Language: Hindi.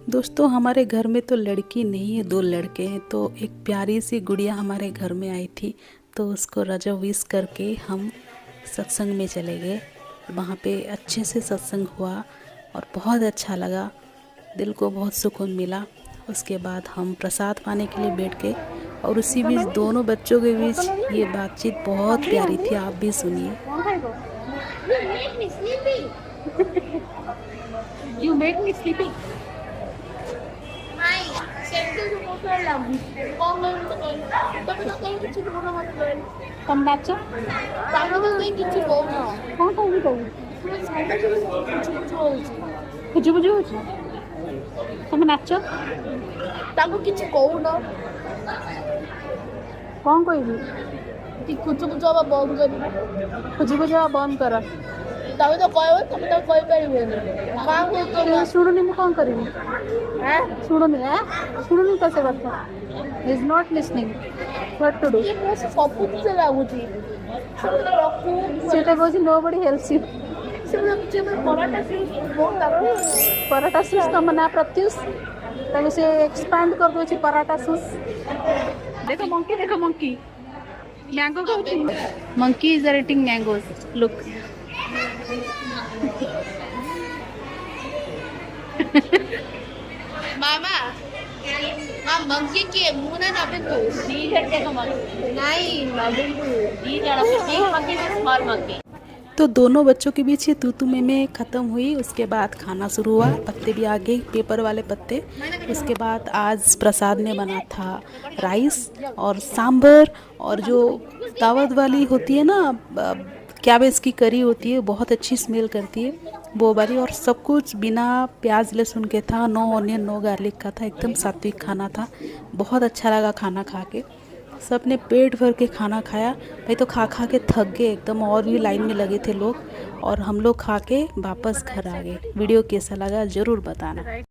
दोस्तों हमारे घर में तो लड़की नहीं है, दो लड़के हैं। तो एक प्यारी सी गुड़िया हमारे घर में आई थी, तो उसको रजा विश करके हम सत्संग में चले गए। वहाँ पे अच्छे से सत्संग हुआ और बहुत अच्छा लगा, दिल को बहुत सुकून मिला। उसके बाद हम प्रसाद पाने के लिए बैठ गए और उसी बीच दोनों बच्चों के बीच ये बातचीत बहुत प्यारी थी। आप भी सुनिए। You make me sleepy. Hai, ସେମିତି ମୁଁ ଫେର ଲାଗୁଛି କଣ କହିବି ତମେ ତ କାହିଁ କିଛି କହୁନ ମତେ ତମେ ନାଚ ତମେ ତ କାହିଁ କିଛି କହୁନ କଣ କହିବି ଖୁଜୁ ଖୁଜୁ ହଉଛି ତମେ ନାଚ ତାକୁ କିଛି କହୁନ କଣ କହିବି କି ଖୁଜୁ ଖୁଜୁ ହବା ବନ୍ଦ କରିବ ଖୁଜୁ ଖୁଜୁ ହବା ବନ୍ଦ କର ତମେ ତ କହିବ ତମେ ତ କହିପାରିବନି କାହାକୁ ତମେ ଶୁଣୁନି ମୁଁ କଣ କରିବି ଶୁଣୁନି ତ ସେ କଥା is not listening what to do ସବୁ କିଛି ଲାଗୁଛି ସେଟା କହୁଛି ନୋ ବଡି ହେଲ୍ପସ୍ ୟୁ ପରାଟା ସୁସ୍ ତମ ନାଁ ପ୍ରତ୍ୟୁଷ ତାକୁ ସେ ଏକ୍ସପାଣ୍ଡ କରିଦେଉଛି ପରାଟା ସୁସ୍ ଦେଖ ମଙ୍କି ମ୍ୟାଙ୍ଗୋ ଖାଉଛି monkey is eating mangoes look mama monkey के मुंह ना नबिंदु दी घंटे का नहीं नबिंदु दी जरा दी मंकी से स्मॉल मंकी। तो दोनों बच्चों के बीच ये तू में ख़त्म हुई। उसके बाद खाना शुरू हुआ, पत्ते भी आ गए, पेपर वाले पत्ते। उसके बाद आज प्रसाद में बना था राइस और सांभर, और जो दावत वाली होती है ना, कैबेज की करी होती है, बहुत अच्छी स्मेल करती है वो वाली। और सब कुछ बिना प्याज लहसुन के था, नो ऑनियन नो गार्लिक का था, एकदम सात्विक खाना था। बहुत अच्छा लगा खाना खा के, सब ने पेट भर के खाना खाया। भाई तो खा खा के थक गए एकदम, और भी लाइन में लगे थे लोग, और हम लोग खा के वापस घर आ गए। वीडियो कैसा लगा ज़रूर बताना।